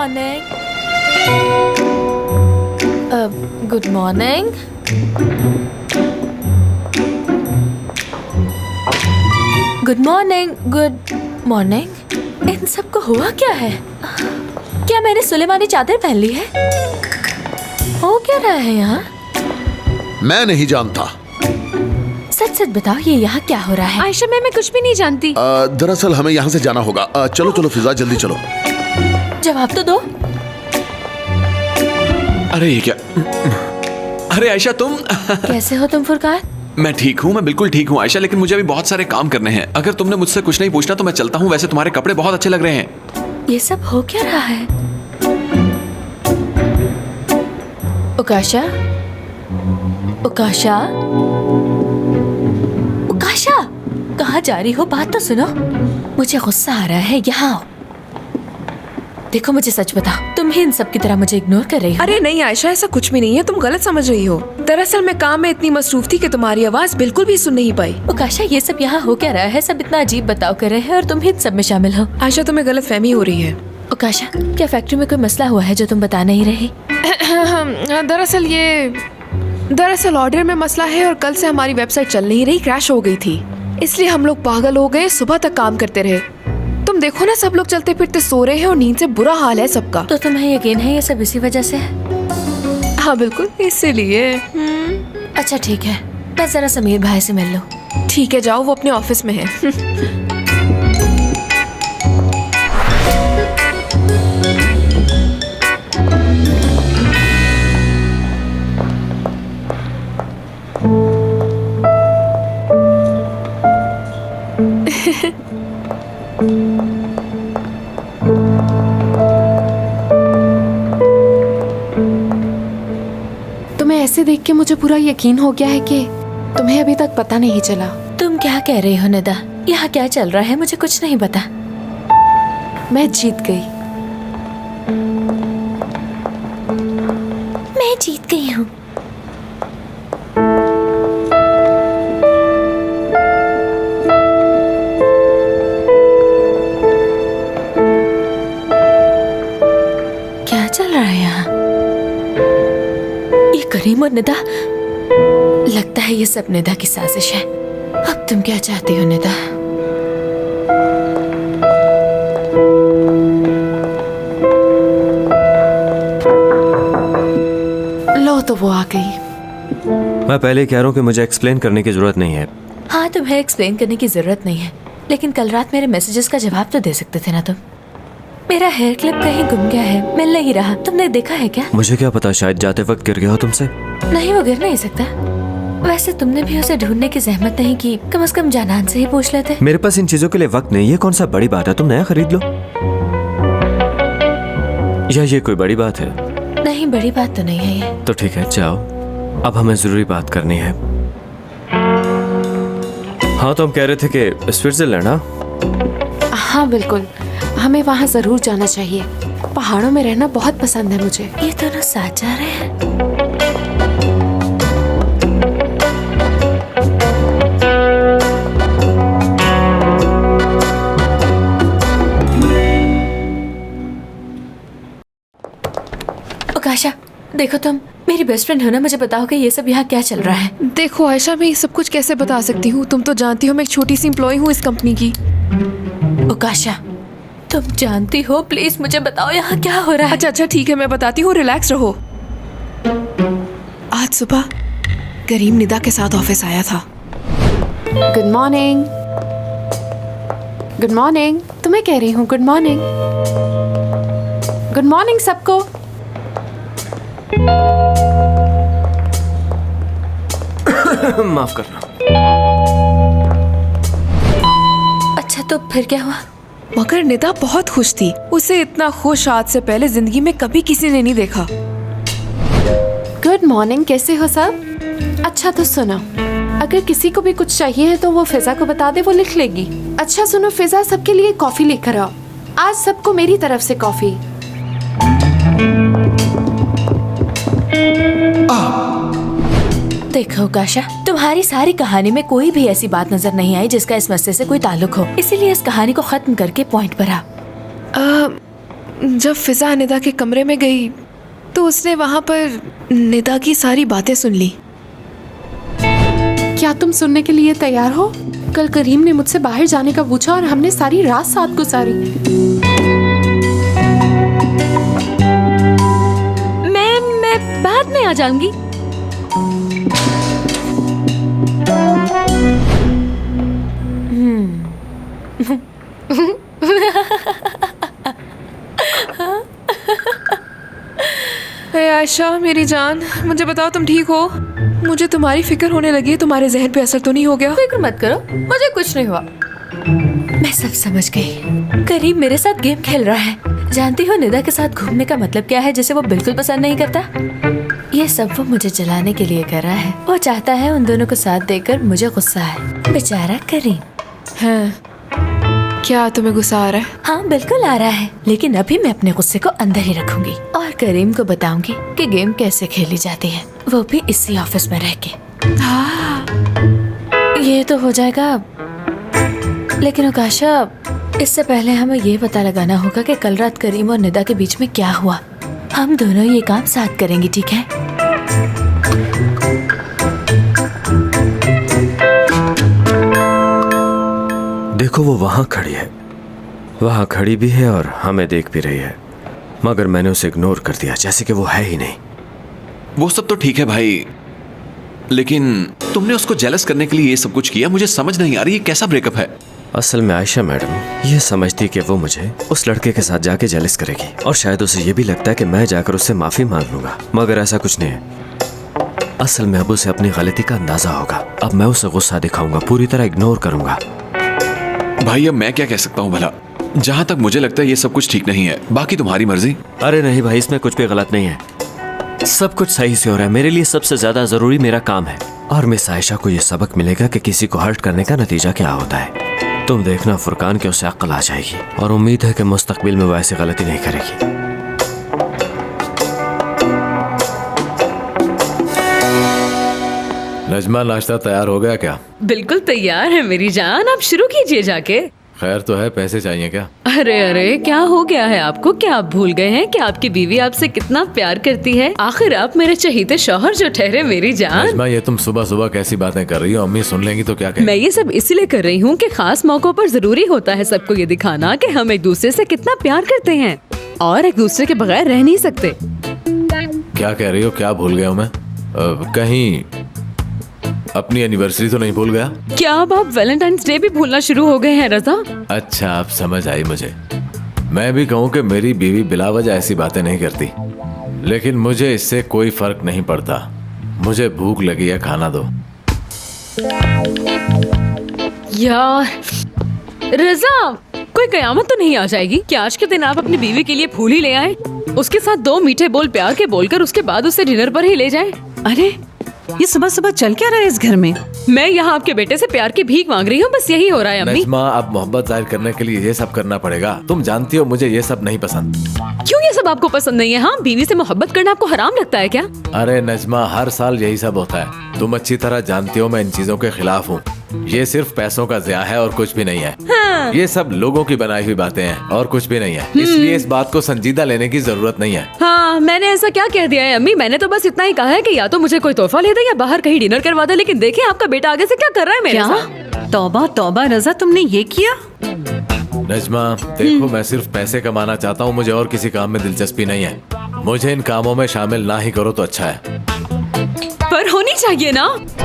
Morning. Good morning. Good morning. Good morning. इन सबको हुआ क्या है? क्या मैंने सुलेमानी चादर पहन ली है? हो क्या रहा है यहाँ? मैं नहीं जानता। सच सच बताओ, ये यहाँ क्या हो रहा है? आयशा मैं कुछ भी नहीं जानती। दरअसल हमें यहाँ से जाना होगा। चलो चलो फिजा, जल्दी चलो। जवाब तो दो। अरे ये क्या? अरे आयशा तुम कैसे हो तुम फुरकान? मैं ठीक हूँ, मैं बिल्कुल ठीक हूँ आयशा, लेकिन मुझे अभी बहुत सारे काम करने हैं। अगर तुमने मुझसे कुछ नहीं पूछना तो मैं चलता हूँ। वैसे तुम्हारे कपड़े बहुत अच्छे लग रहे हैं। ये सब हो क्या रहा है? उकाशा, उकाशा, उकाशा, कहाँ जा रही हो? बात तो सुनो। मुझे गुस्सा आ रहा है, यहाँ आओ। देखो मुझे सच बताओ, तुम ही इन सब की तरह मुझे इग्नोर कर रही हो? अरे नहीं आयशा, ऐसा कुछ भी नहीं है, तुम गलत समझ रही हो। दरअसल मैं काम में इतनी मसरूफ थी कि तुम्हारी आवाज बिल्कुल भी सुन नहीं पाई। उकाशा, ये सब यहाँ हो क्या रहा है? सब इतना अजीब बताव कर रहे हैं और तुम ही इन सब में शामिल हो। आयशा तुम्हें गलत फहमी हो रही है। उकाशा, क्या फैक्ट्री में कोई मसला हुआ है जो तुम बता नहीं रही? दरअसल ऑर्डर में मसला है और कल से हमारी वेबसाइट चल नहीं रही, क्रैश हो गई थी। इसलिए हम लोग पागल हो गए, सुबह तक काम करते रहे। तुम देखो ना, सब लोग चलते फिरते सो रहे हैं और नींद से बुरा हाल है सबका। तो तुम्हें यकीन है ये सब इसी वजह से है? हाँ बिल्कुल, इसीलिए। अच्छा ठीक है, मैं जरा समीर भाई से मिल लूं। ठीक है, जाओ, वो अपने ऑफिस में है। तुम्हें ऐसे देख के मुझे पूरा यकीन हो गया है कि तुम्हें अभी तक पता नहीं चला। तुम क्या कह रही हो निदा? यहाँ क्या चल रहा है? मुझे कुछ नहीं पता। मैं जीत गई। मैं जीत गई हूँ। क्या चल रहा है यहाँ? ये करीम और निदा, लगता है ये सब निदा की साजिश है। अब तुम क्या चाहती हो निदा? लो तो वो आ गई। मैं पहले कह रहा हूँ कि मुझे एक्सप्लेन करने की जरूरत नहीं है। हाँ, तुम्हें एक्सप्लेन करने की जरूरत नहीं है, लेकिन कल रात मेरे मैसेजेस का जवाब तो दे सकते थे ना तुम। मेरा हेयर क्लिप कहीं गुम गया है, मिल नहीं रहा। तुमने देखा है क्या? मुझे क्या पता, शायद जाते वक्त गिर गया हो तुमसे। नहीं, वो गिर नहीं सकता। वैसे तुमने भी उसे ढूंढने की जहमत नहीं की, कम से कम जानान से ही पूछ लेते। मेरे पास इन चीजों के लिए वक्त नहीं है। कौन सा बड़ी बात है, तुम नया खरीद लो। या ये कोई बड़ी बात है? नहीं, बड़ी बात तो नहीं है ये। तो ठीक है, जाओ, अब हमें जरूरी बात करनी है। हाँ, तो हम कह रहे थे कि स्विट्जरलैंड। हाँ बिल्कुल, हमें वहाँ जरूर जाना चाहिए। पहाड़ों में रहना बहुत पसंद है मुझे। ये दोनों साथ जा रहे हैं। उकाशा, देखो तुम मेरी बेस्ट फ्रेंड हो ना, मुझे बताओ कि ये सब यहाँ क्या चल रहा है? देखो आयशा, मैं ये सब कुछ कैसे बता सकती हूँ? तुम तो जानती हो मैं एक छोटी सी एम्प्लॉय हूँ इस कंपनी की। उकाशा, तुम जानती हो, प्लीज मुझे बताओ यहाँ क्या हो रहा है? अच्छा ठीक है, मैं बताती हूँ, रिलैक्स रहो। आज सुबह करीम निदा के साथ ऑफिस आया था। Good morning. Good morning. तुम्हें कह रही हूँ गुड मॉर्निंग। गुड मॉर्निंग सबको। माफ करना। अच्छा, तो फिर क्या हुआ? मगर निदा बहुत खुश थी। उसे इतना खुश आज से पहले जिंदगी में कभी किसी ने नहीं देखा। गुड मॉर्निंग, कैसे हो सब? अच्छा तो सुनो, अगर किसी को भी कुछ चाहिए है तो वो फिजा को बता दे, वो लिख लेगी। अच्छा सुनो फिजा, सबके लिए कॉफी लेकर आओ। आज सबको मेरी तरफ से कॉफी। देखो काशा, तुम्हारी सारी कहानी में कोई भी ऐसी बात नजर नहीं आई जिसका इस मसले से कोई ताल्लुक हो, इसीलिए इस कहानी को खत्म करके पॉइंट पर आ। जब फिजा निदा के कमरे में गई तो उसने वहां पर निदा की सारी बातें सुन ली। क्या तुम सुनने के लिए तैयार हो? कल करीम ने मुझसे बाहर जाने का पूछा और हमने सारी रात साथ गुजारी। मैं बाद में आ जाऊंगी। हे आयशा मेरी जान, मुझे बताओ तुम ठीक हो? मुझे तुम्हारी फिक्र होने लगी है। तुम्हारे जहन पे असर तो नहीं हो गया? फिक्र मत करो, मुझे कुछ नहीं हुआ। मैं सब समझ गई। करीम मेरे साथ गेम खेल रहा है। जानती हो निदा के साथ घूमने का मतलब क्या है, जिसे वो बिल्कुल पसंद नहीं करता। ये सब वो मुझे जलाने के लिए कर रहा है। वो चाहता है उन दोनों को साथ देकर मुझे गुस्सा है। बेचारा करीम। हैं, क्या तुम्हें गुस्सा आ रहा है? हाँ बिल्कुल आ रहा है, लेकिन अभी मैं अपने गुस्से को अंदर ही रखूंगी और करीम को बताऊंगी कि गेम कैसे खेली जाती है, वो भी इसी ऑफिस में रह के। ये तो हो जाएगा, लेकिन आकाशा इससे पहले हमें ये पता लगाना होगा कि कल रात करीम और निदा के बीच में क्या हुआ। हम दोनों ये काम साथ करेंगे, ठीक है? देखो वो वहां खड़ी है, वहां खड़ी भी है और हमें देख भी रही है, मगर मैंने उसे इग्नोर कर दिया जैसे कि वो है ही नहीं। वो सब तो ठीक है भाई, लेकिन तुमने उसको जेलस करने के लिए ये सब कुछ किया। मुझे समझ नहीं आ रही ये कैसा ब्रेकअप है। असल में आयशा मैडम ये समझती कि वो मुझे उस लड़के के साथ जाके जेलस करेगी और शायद उसे ये भी लगता है कि मैं जाकर उससे माफी मांग लूंगा, मगर ऐसा कुछ नहीं है। असल में अब उसे अपनी गलती का अंदाजा होगा। अब मैं उसे गुस्सा दिखाऊंगा, पूरी तरह इग्नोर करूंगा। भाई अब मैं क्या कह सकता हूँ भला? जहां तक मुझे लगता है ये सब कुछ ठीक नहीं है, बाकी तुम्हारी मर्जी। अरे नहीं भाई, इसमें कुछ भी गलत नहीं है, सब कुछ सही से हो रहा है। मेरे लिए सबसे ज्यादा जरूरी मेरा काम है और मिस आयशा को यह सबक मिलेगा कि किसी को हर्ट करने का नतीजा क्या होता है। तुम देखना फुरकान के उसे अक्ल आ जाएगी और उम्मीद है कि मुस्तकबिल में वो ऐसी गलती नहीं करेगी। नजमा नाश्ता तैयार हो गया क्या? बिल्कुल तैयार है मेरी जान, आप शुरू कीजिए जाके। खैर तो है, पैसे चाहिए क्या? अरे अरे क्या हो गया है आपको? क्या आप भूल गए हैं कि आपकी बीवी आपसे कितना प्यार करती है? आखिर आप मेरे चहीते शौहर जो ठहरे मेरी जान। नजमा ये तुम सुबह सुबह कैसी बातें कर रही हो? अम्मी सुन लेंगी तो क्या कहेंगी? मैं ये सब इसलिए कर रही हूँ कि खास मौकों पर जरूरी होता है सबको ये दिखाना कि हम एक दूसरे से कितना प्यार करते हैं और एक दूसरे के बगैर रह नहीं सकते। क्या कह रही हो? क्या भूल गया हूँ मैं? कहीं अपनी एनिवर्सरी तो नहीं भूल गया? क्या अब आप वैलेंटाइंस डे भी भूलना शुरू हो गए हैं रजा? अच्छा अब समझ आई मुझे। मैं भी कहूँ कि मेरी बीवी बिलावजह ऐसी बातें नहीं करती, लेकिन मुझे इससे कोई फर्क नहीं पड़ता। मुझे भूख लगी है, खाना दो। यार रजा, कोई कयामत तो नहीं आ जाएगी कि आज के दिन आप अपनी बीवी के लिए फूल ही ले आए, उसके साथ 2 मीठे बोल प्यार के बोलकर उसके बाद उसे डिनर पर ही ले जाए? अरे ये सुबह सुबह चल क्या रहा है इस घर में? मैं यहाँ आपके बेटे से प्यार की भीख मांग रही हूँ, बस यही हो रहा है अम्मी। नजमा अब मोहब्बत जाहिर करने के लिए ये सब करना पड़ेगा। तुम जानती हो मुझे ये सब नहीं पसंद। क्यों ये सब आपको पसंद नहीं है? हाँ, बीवी से मोहब्बत करना आपको हराम लगता है क्या? अरे नजमा हर साल यही सब होता है। तुम अच्छी तरह जानती हो मैं इन चीजों के खिलाफ हूँ। ये सिर्फ पैसों का ज़िया है और कुछ भी नहीं है। हाँ। ये सब लोगों की बनाई हुई बातें हैं और कुछ भी नहीं है, इसलिए इस बात को संजीदा लेने की जरूरत नहीं है। हाँ, मैंने ऐसा क्या कह दिया है अम्मी? मैंने तो बस इतना ही कहा है कि या तो मुझे कोई तोहफा ले दे या बाहर कहीं डिनर करवा दे, लेकिन देखिए आपका बेटा आगे से क्या कर रहा है मेरे साथ। तौबा तौबा रजा, तुमने ये किया? नजमा देखो मैं सिर्फ पैसे कमाना चाहता हूँ, मुझे और किसी काम में दिलचस्पी नहीं है। मुझे इन कामों में शामिल ना ही करो तो अच्छा है। पर होनी चाहिए ना।